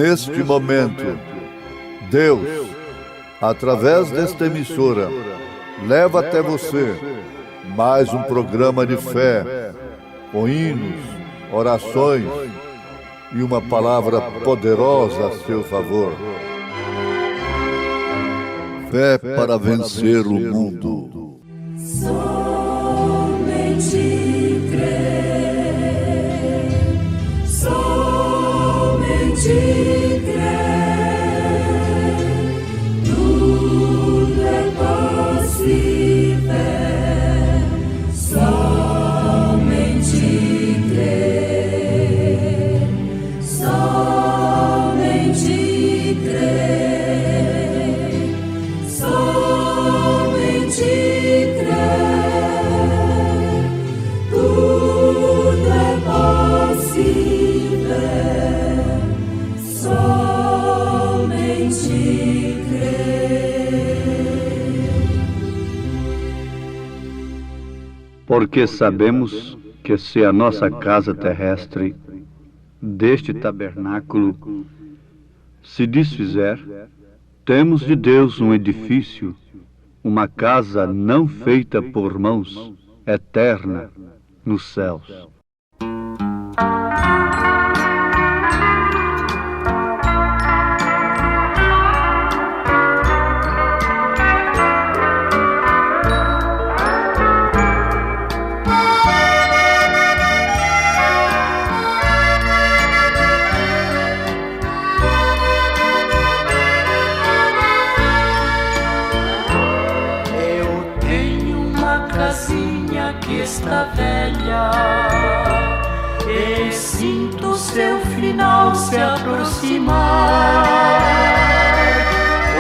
neste momento, Deus, através desta emissora, leva até você mais um programa de fé, com hinos, orações e uma palavra poderosa a seu favor. Fé para vencer o mundo. Somente crer, somente crer, tudo é possível, somente crer, somente crer, somente crer, tudo é possível, somente crer. Porque sabemos que se a nossa casa terrestre deste tabernáculo se desfizer, temos de Deus um edifício, uma casa não feita por mãos, eterna nos céus. Casinha que está velha e sinto seu final se aproximar.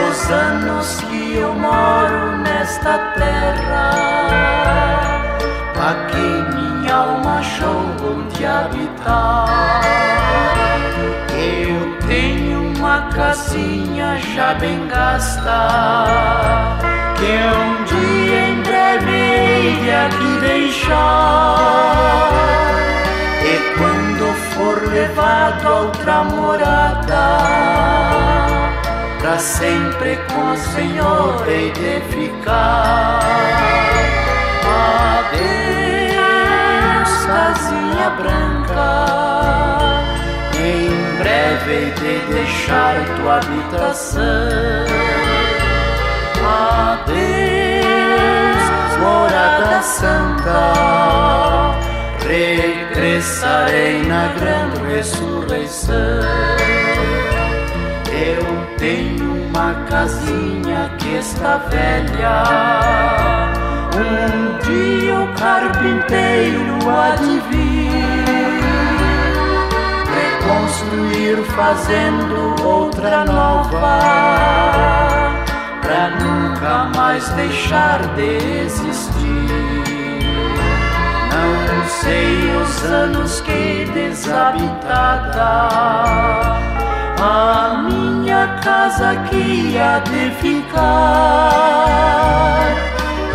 Os anos que eu moro nesta terra, aqui minha alma achou onde habitar. Eu tenho uma casinha já bem gasta, que um dia em breve hei de aqui deixar. E quando for levado a outra morada, pra sempre com o Senhor hei de ficar. Adeus, casinha branca, em breve hei de deixar tua habitação. Adeus, morada santa, regressarei na grande ressurreição. Eu tenho uma casinha que está velha, um dia o carpinteiro há de vir reconstruir fazendo outra nova, pra nunca mais deixar de existir. Não sei os anos que desabitada a minha casa aqui há de ficar,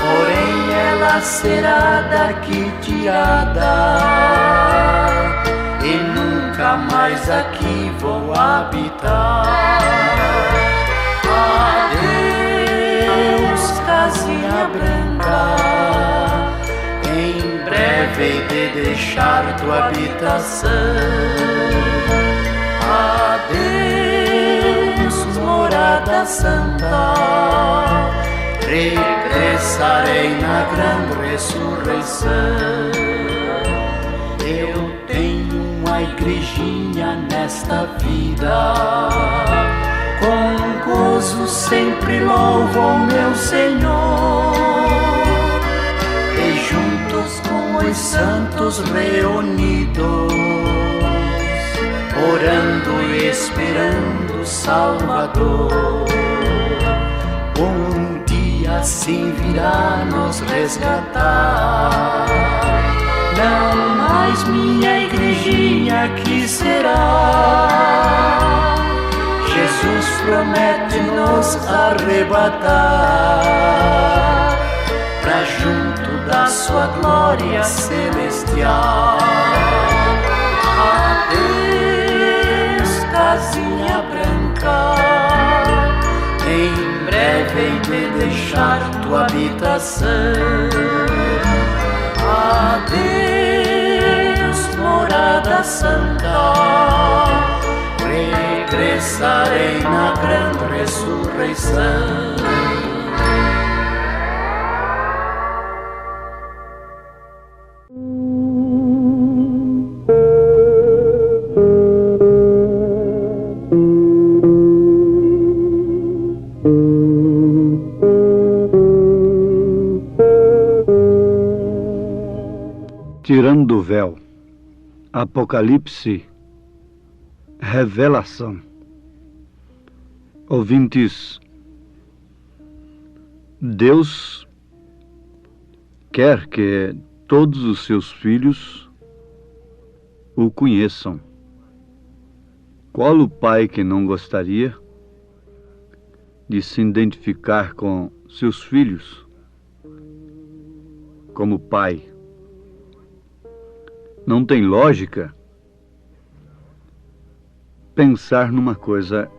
porém ela será daqui tirada e nunca mais aqui vou habitar. Adeus, casinha branca, em breve hei de deixar tua habitação. Adeus, morada santa, regressarei na grande ressurreição. Eu tenho uma igrejinha nesta vida, com gozo sempre louvo ao meu Senhor, e juntos com os santos reunidos, orando e esperando o Salvador, um dia assim virá nos resgatar. Não mais minha igrejinha aqui será, Jesus promete nos arrebatar pra junto da sua glória celestial. Adeus, casinha vem te deixar tua habitação. Adeus, morada santa, regressarei na grande ressurreição. Tirando o véu, Apocalipse, revelação. Ouvintes, Deus quer que todos os seus filhos o conheçam. Qual o pai que não gostaria de se identificar com seus filhos como pai? Não tem lógica pensar numa coisa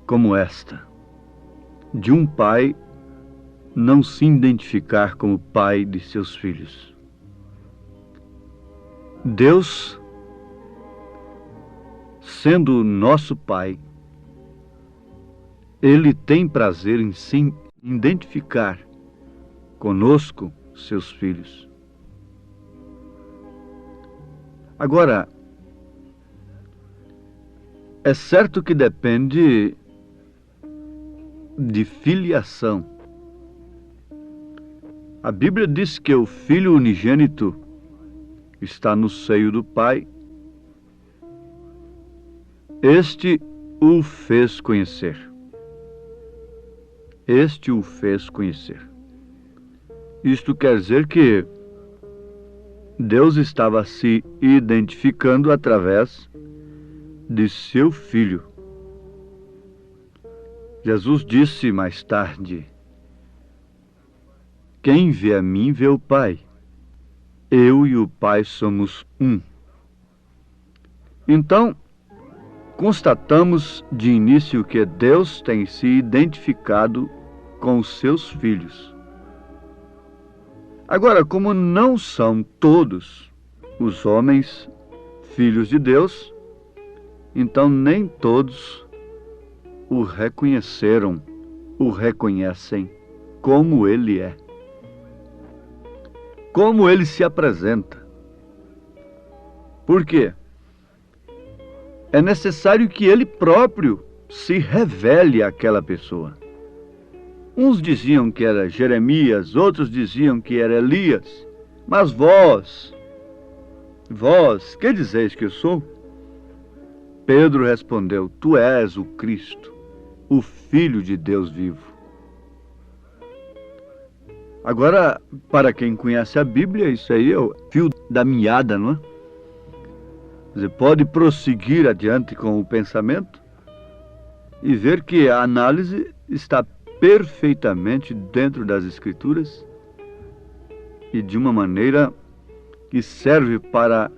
como esta, de um pai não se identificar como pai de seus filhos. Deus, sendo nosso pai, Ele tem prazer em se identificar conosco, seus filhos. Agora, é certo que depende de filiação. A Bíblia diz que o Filho unigênito está no seio do Pai. Este o fez conhecer. Este o fez conhecer. Isto quer dizer que Deus estava se identificando através de seu Filho. Jesus disse mais tarde: quem vê a mim vê o Pai. Eu e o Pai somos um. Então, constatamos de início que Deus tem se identificado com os seus filhos. Agora, como não são todos os homens filhos de Deus, então nem todos o reconheceram, o reconhecem como ele é, como ele se apresenta. Por quê? É necessário que ele próprio se revele àquela pessoa. Uns diziam que era Jeremias, outros diziam que era Elias. Mas vós, que dizeis que eu sou? Pedro respondeu: tu és o Cristo, o Filho de Deus vivo. Agora, para quem conhece a Bíblia, isso aí é o fio da meada, não é? Você pode prosseguir adiante com o pensamento e ver que a análise está perfeitamente dentro das Escrituras e de uma maneira que serve para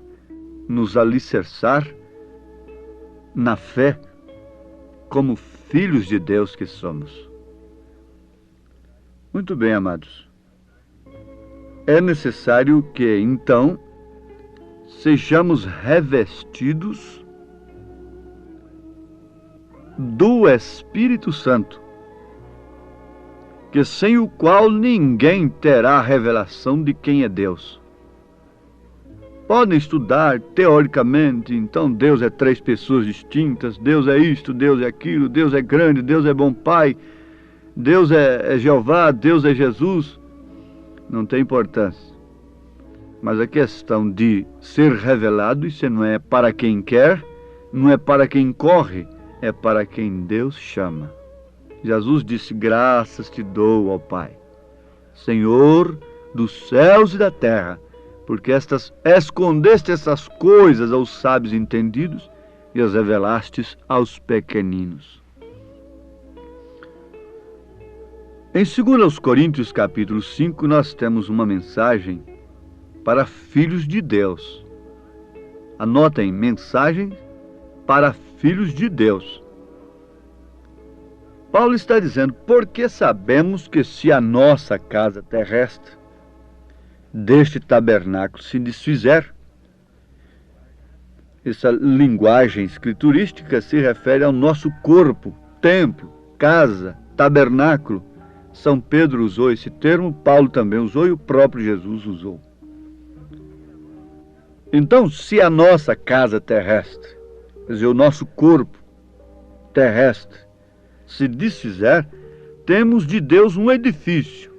nos alicerçar na fé como filhos de Deus que somos. Muito bem, amados. É necessário que, então, sejamos revestidos do Espírito Santo, que sem o qual ninguém terá a revelação de quem é Deus. Podem estudar teoricamente, então Deus é 3 pessoas distintas, Deus é isto, Deus é aquilo, Deus é grande, Deus é bom Pai, Deus é Jeová, Deus é Jesus. Não tem importância. Mas a questão de ser revelado, isso não é para quem quer, não é para quem corre, é para quem Deus chama. Jesus disse: graças te dou, ó Pai, Senhor dos céus e da terra, porque escondeste essas coisas aos sábios entendidos e as revelastes aos pequeninos. Em 2 Coríntios capítulo 5, nós temos uma mensagem para filhos de Deus. Anotem, mensagem para filhos de Deus. Paulo está dizendo, porque sabemos que se a nossa casa terrestre deste tabernáculo se desfizer, essa linguagem escriturística se refere ao nosso corpo, templo, casa, tabernáculo. São Pedro usou esse termo, Paulo também usou e o próprio Jesus usou. Então, se a nossa casa terrestre, quer dizer, o nosso corpo terrestre, se desfizer, temos de Deus um edifício.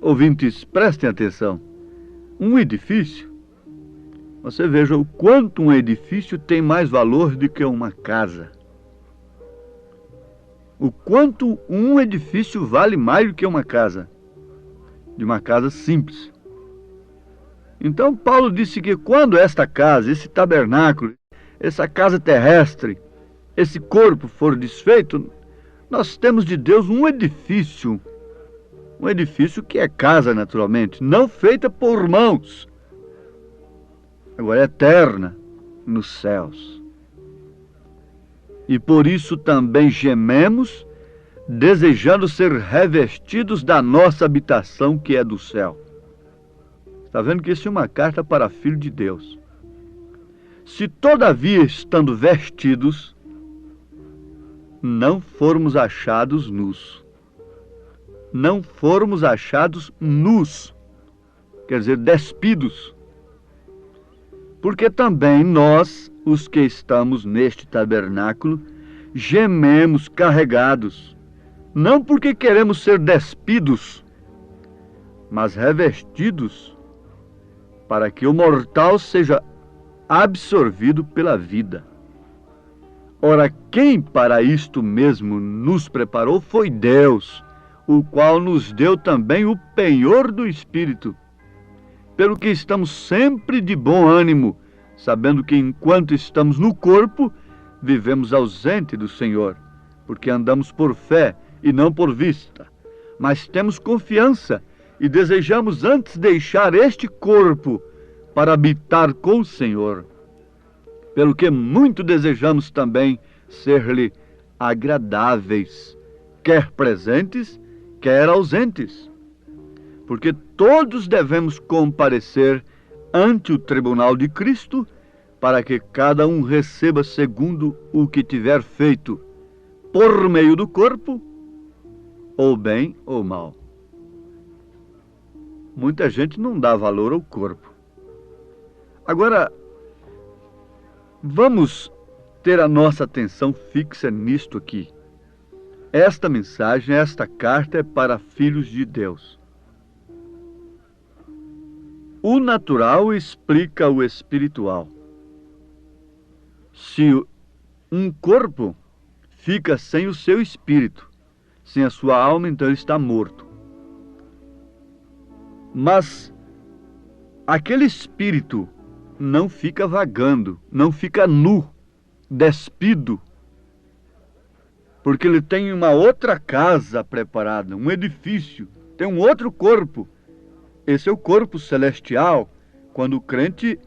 Ouvintes, prestem atenção. Um edifício, você veja o quanto um edifício tem mais valor do que uma casa. O quanto um edifício vale mais do que uma casa, de uma casa simples. Então Paulo disse que quando esta casa, esse tabernáculo, essa casa terrestre, esse corpo for desfeito, nós temos de Deus um edifício que é casa naturalmente, não feita por mãos, agora eterna nos céus. E por isso também gememos, desejando ser revestidos da nossa habitação que é do céu. Está vendo que isso é uma carta para filho de Deus. Se todavia estando vestidos, não formos achados nus. Não formos achados nus, quer dizer, despidos. Porque também nós, os que estamos neste tabernáculo, gememos carregados, não porque queremos ser despidos, mas revestidos, para que o mortal seja absorvido pela vida. Ora, quem para isto mesmo nos preparou foi Deus, o qual nos deu também o penhor do Espírito, pelo que estamos sempre de bom ânimo, sabendo que enquanto estamos no corpo, vivemos ausente do Senhor, porque andamos por fé e não por vista. Mas temos confiança e desejamos antes deixar este corpo para habitar com o Senhor, pelo que muito desejamos também ser-lhe agradáveis, quer presentes, quer ausentes, porque todos devemos comparecer ante o tribunal de Cristo, para que cada um receba segundo o que tiver feito, por meio do corpo, ou bem ou mal. Muita gente não dá valor ao corpo. Agora, vamos ter a nossa atenção fixa nisto aqui. Esta mensagem, esta carta é para filhos de Deus. O natural explica o espiritual. Se um corpo fica sem o seu espírito, sem a sua alma, então ele está morto. Mas aquele espírito não fica vagando, não fica nu, despido, porque ele tem uma outra casa preparada, um edifício, tem um outro corpo. Esse é o corpo celestial, quando o crente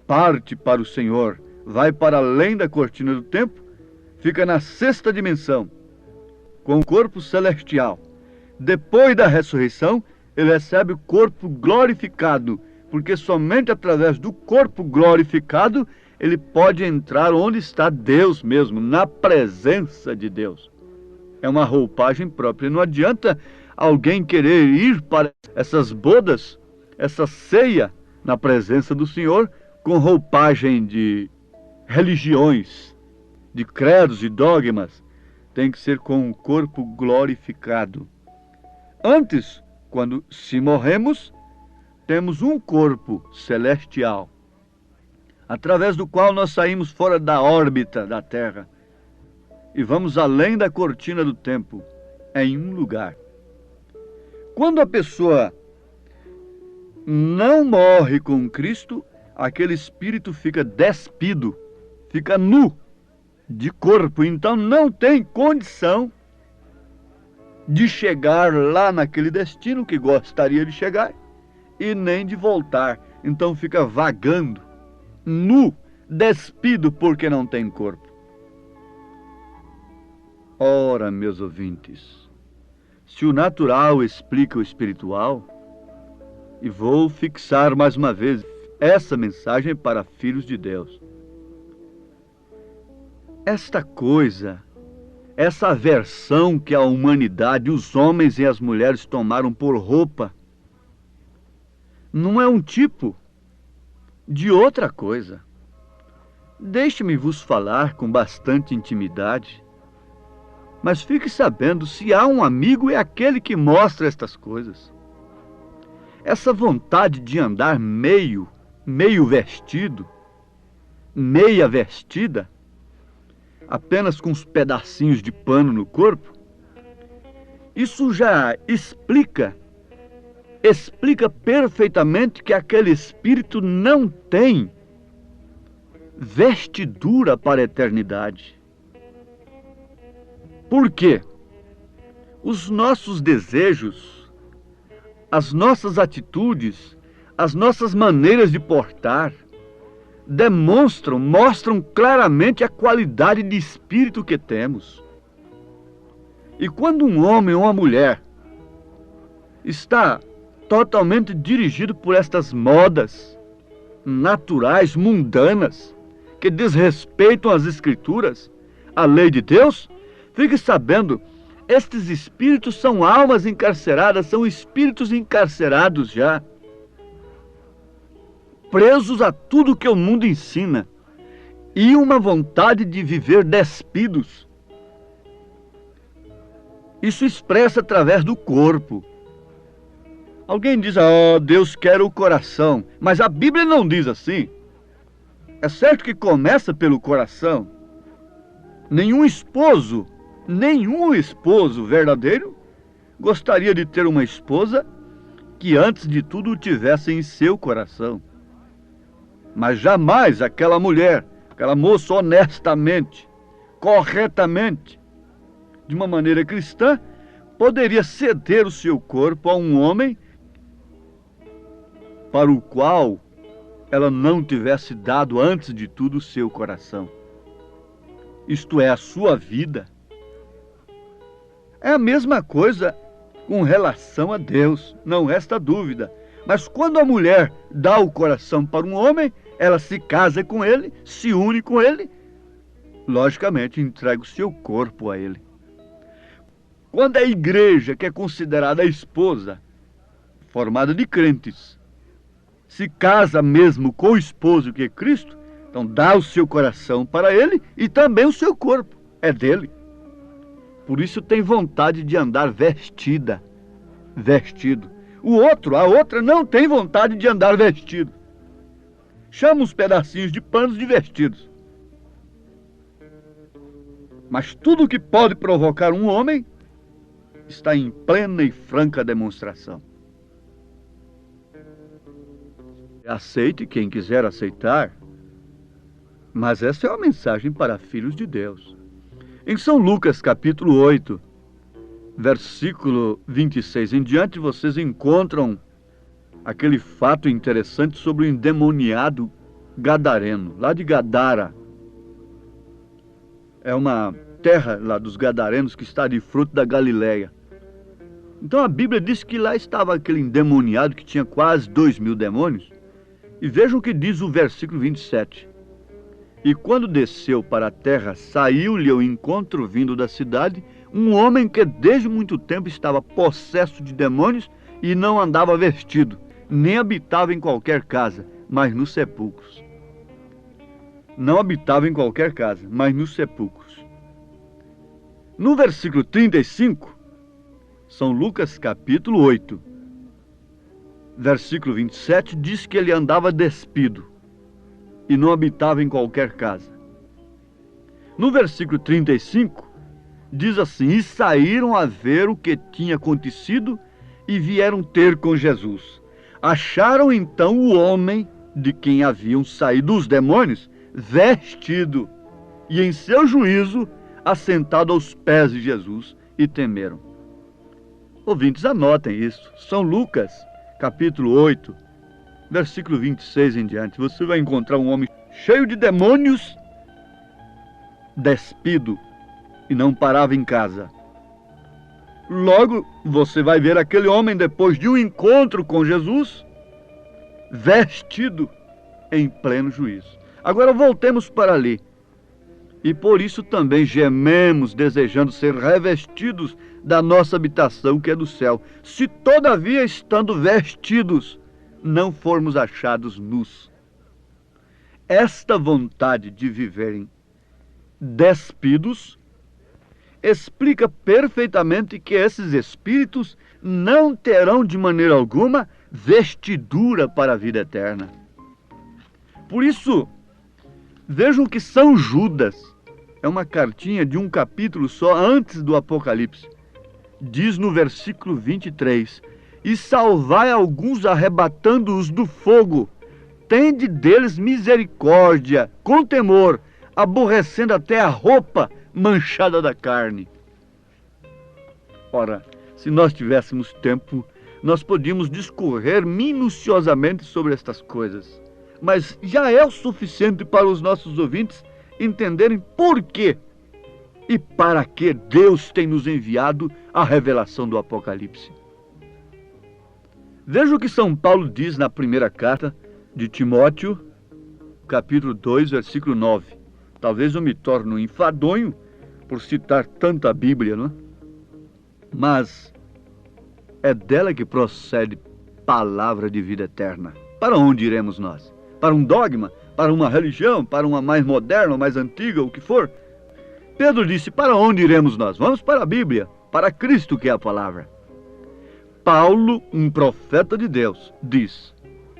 parte para o Senhor, vai para além da cortina do tempo, fica na sexta dimensão, com o corpo celestial. Depois da ressurreição, ele recebe o corpo glorificado, porque somente através do corpo glorificado ele pode entrar onde está Deus mesmo, na presença de Deus. É uma roupagem própria. Não adianta alguém querer ir para essas bodas, essa ceia na presença do Senhor, com roupagem de religiões, de credos e dogmas. Tem que ser com o corpo glorificado. Antes, quando se morremos, temos um corpo celestial, através do qual nós saímos fora da órbita da Terra e vamos além da cortina do tempo, em um lugar. Quando a pessoa não morre com Cristo, aquele espírito fica despido, fica nu de corpo, então não tem condição de chegar lá naquele destino que gostaria de chegar e nem de voltar. Então fica vagando, nu, despido, porque não tem corpo. Ora, meus ouvintes, se o natural explica o espiritual, e vou fixar mais uma vez essa mensagem para filhos de Deus. Esta coisa, essa aversão que a humanidade, os homens e as mulheres tomaram por roupa, não é um tipo de outra coisa. Deixe-me vos falar com bastante intimidade, mas fique sabendo, se há um amigo, é aquele que mostra estas coisas. Essa vontade de andar meio vestido, meia vestida, apenas com uns pedacinhos de pano no corpo, isso já explica perfeitamente que aquele espírito não tem vestidura para a eternidade. Por quê? Os nossos desejos, as nossas atitudes, as nossas maneiras de portar, mostram claramente a qualidade de espírito que temos. E quando um homem ou uma mulher está totalmente dirigido por estas modas naturais, mundanas, que desrespeitam as Escrituras, a lei de Deus, fique sabendo, estes espíritos são almas encarceradas, são espíritos encarcerados já, presos a tudo que o mundo ensina, e uma vontade de viver despidos. Isso expressa através do corpo. Alguém diz, Deus quer o coração, mas a Bíblia não diz assim. É certo que começa pelo coração. Nenhum esposo verdadeiro gostaria de ter uma esposa que antes de tudo o tivesse em seu coração. Mas jamais aquela mulher, aquela moça honestamente, corretamente, de uma maneira cristã, poderia ceder o seu corpo a um homem para o qual ela não tivesse dado antes de tudo o seu coração. Isto é, a sua vida. É a mesma coisa com relação a Deus, não resta dúvida. Mas quando a mulher dá o coração para um homem, ela se casa com ele, se une com ele, logicamente entrega o seu corpo a ele. Quando a igreja, que é considerada a esposa, formada de crentes, se casa mesmo com o esposo que é Cristo, então dá o seu coração para ele e também o seu corpo é dele. Por isso tem vontade de andar vestido. A outra não tem vontade de andar vestido. Chama uns pedacinhos de panos de vestidos. Mas tudo que pode provocar um homem está em plena e franca demonstração. Aceite quem quiser aceitar, mas essa é uma mensagem para filhos de Deus. Em São Lucas, capítulo 8, versículo 26 em diante, vocês encontram aquele fato interessante sobre o endemoniado gadareno, lá de Gadara. É uma terra lá dos gadarenos que está de fruto da Galileia. Então a Bíblia diz que lá estava aquele endemoniado que tinha quase 2.000 demônios. E vejam o que diz o versículo 27. E quando desceu para a terra, saiu-lhe ao encontro vindo da cidade um homem que desde muito tempo estava possesso de demônios e não andava vestido, nem habitava em qualquer casa, mas nos sepulcros. Não habitava em qualquer casa, mas nos sepulcros. No versículo 35, São Lucas capítulo 8, versículo 27, diz que ele andava despido e não habitava em qualquer casa. No versículo 35, diz assim: e saíram a ver o que tinha acontecido e vieram ter com Jesus. Acharam então o homem de quem haviam saído os demônios, vestido, e em seu juízo, assentado aos pés de Jesus, e temeram. Ouvintes, anotem isso. São Lucas, capítulo 8, versículo 26 em diante. Você vai encontrar um homem cheio de demônios, despido, e não parava em casa. Logo, você vai ver aquele homem, depois de um encontro com Jesus, vestido em pleno juízo. Agora voltemos para ali. E por isso também gememos, desejando ser revestidos da nossa habitação que é do céu, se todavia, estando vestidos, não formos achados nus. Esta vontade de viverem despidos explica perfeitamente que esses espíritos não terão de maneira alguma vestidura para a vida eterna. Por isso, vejam que São Judas, é uma cartinha de um capítulo só antes do Apocalipse, diz no versículo 23, e salvai alguns arrebatando-os do fogo, tende deles misericórdia, com temor, aborrecendo até a roupa manchada da carne. Ora, se nós tivéssemos tempo, nós podíamos discorrer minuciosamente sobre estas coisas, mas já é o suficiente para os nossos ouvintes entenderem por quê e para que Deus tem nos enviado a revelação do Apocalipse. Veja o que São Paulo diz na primeira carta de Timóteo, capítulo 2, versículo 9. Talvez eu me torne um enfadonho por citar tanta Bíblia, não é? Mas é dela que procede palavra de vida eterna. Para onde iremos nós? Para um dogma? Para uma religião? Para uma mais moderna, mais antiga, o que for? Pedro disse, para onde iremos nós? Vamos para a Bíblia, para Cristo que é a palavra. Paulo, um profeta de Deus, diz,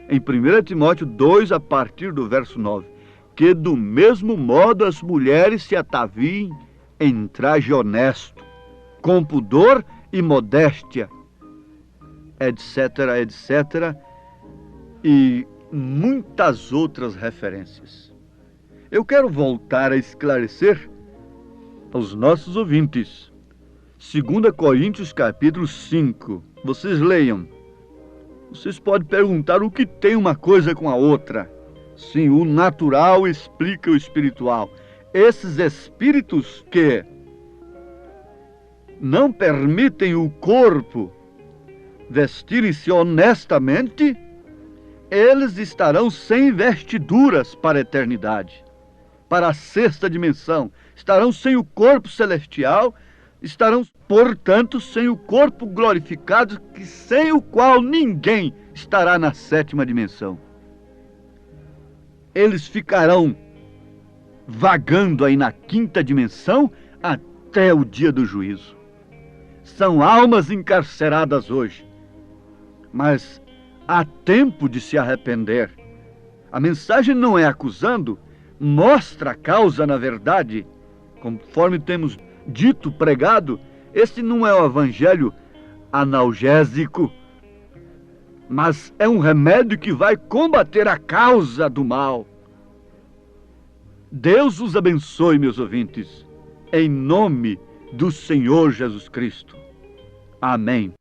em 1 Timóteo 2, a partir do verso 9, que do mesmo modo as mulheres se ataviem em traje honesto, com pudor e modéstia, etc., etc., e muitas outras referências. Eu quero voltar a esclarecer aos nossos ouvintes. 2 Coríntios capítulo 5. Vocês leiam. Vocês podem perguntar o que tem uma coisa com a outra. Sim, o natural explica o espiritual. Esses espíritos que não permitem o corpo vestirem-se honestamente, eles estarão sem vestiduras para a eternidade, para a sexta dimensão. Estarão sem o corpo celestial, estarão, portanto, sem o corpo glorificado, que sem o qual ninguém estará na sétima dimensão. Eles ficarão vagando aí na quinta dimensão até o dia do juízo. São almas encarceradas hoje, mas há tempo de se arrepender. A mensagem não é acusando, mostra a causa na verdade. Conforme temos dito, pregado, este não é o evangelho analgésico, mas é um remédio que vai combater a causa do mal. Deus os abençoe, meus ouvintes, em nome do Senhor Jesus Cristo. Amém.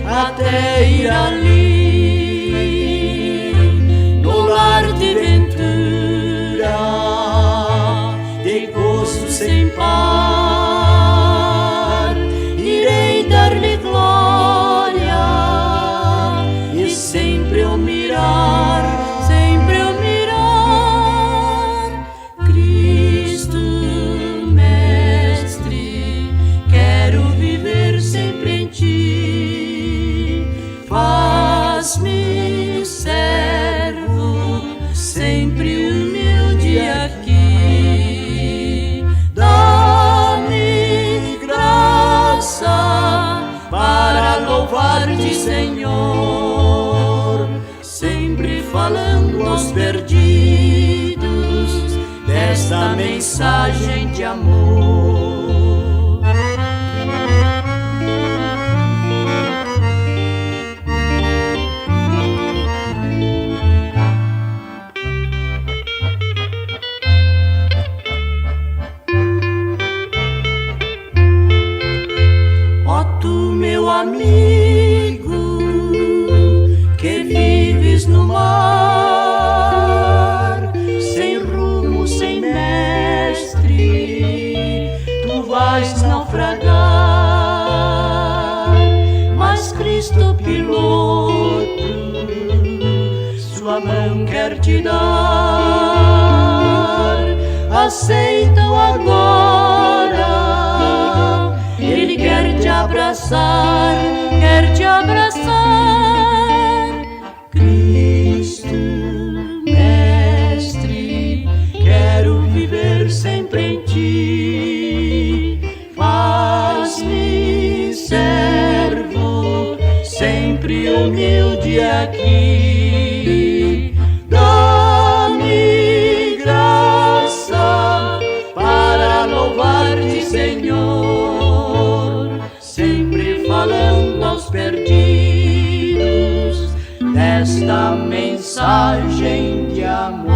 Até ir ali, no lar de ventura, de gozo sem par, irei dar-lhe glória e sempre eu mirar, Cristo, Mestre, quero viver sempre em ti. Faz-me servo, sempre humilde aqui. Dá-me graça para louvar-te, Senhor, sempre falando aos perdidos desta mensagem de amor. piloto, sua mão quer te dar. Aceita-o agora, ele quer te abraçar, quer te abraçar. Cristo, Mestre, quero viver sempre em ti. Faz-me servo, sempre humilde aqui. Dá-me graça para louvar-te, Senhor, sempre falando aos perdidos desta mensagem de amor.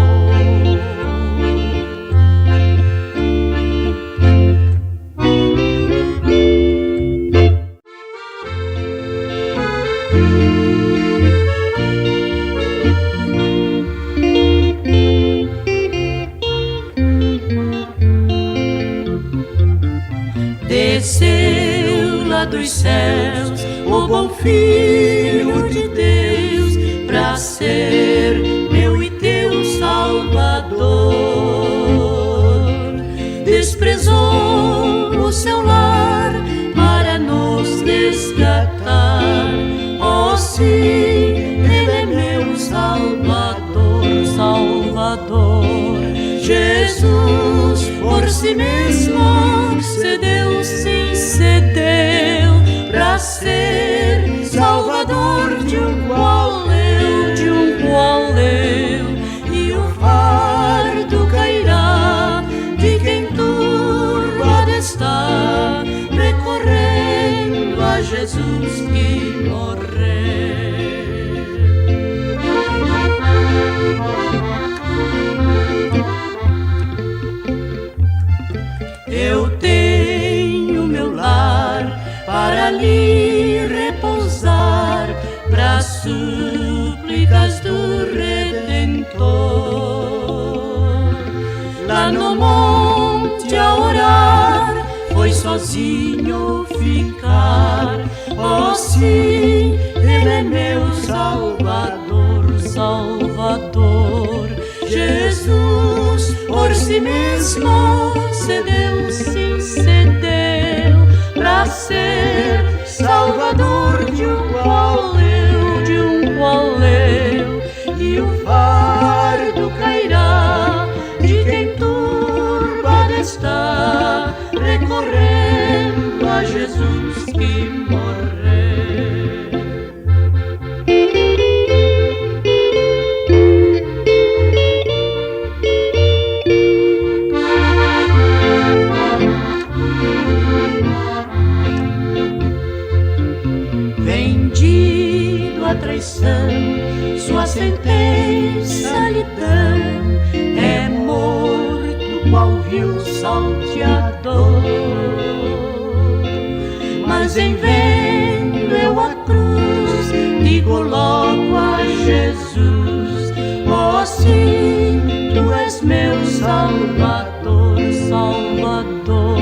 Desceu lá dos céus o bom Filho de Deus pra ser meu e teu Salvador. Desprezou o seu lar para nos resgatar. Oh, sim, ele é meu Salvador, Salvador. Jesus por si mesmo cedeu, sim, cedeu pra ser Salvador de um qual eu, de um qual eu. E o fardo cairá de quem turbado está, recorrendo a Jesus que morreu. Eu tenho meu lar para ali repousar, para súplicas do Redentor. Lá no monte a orar, foi sozinho ficar. Oh, sim, ele é meu Salvador, Salvador. Jesus por si mesmo cedeu, sim, cedeu pra ser Salvador de um qual eu, de um qual eu. E o fardo cairá de quem turbado está, recorrendo a Jesus que morreu. Vendido à traição, sua sentença lhe dão, é morto qual vil salteador. Mas em vendo eu a cruz, digo logo a Jesus: oh, sim, tu és meu Salvador, Salvador.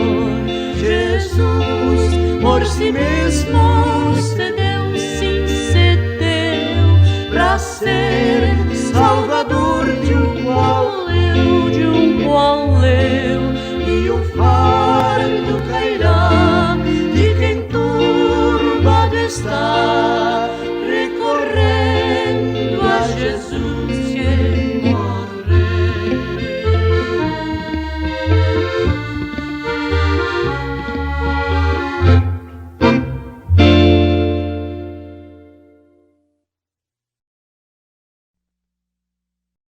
Jesus por si mesmo cedeu, sim, cedeu pra ser Salvador de um qual eu, de um qual eu. E o fardo cairá de quem turbado está, recorrendo a Jesus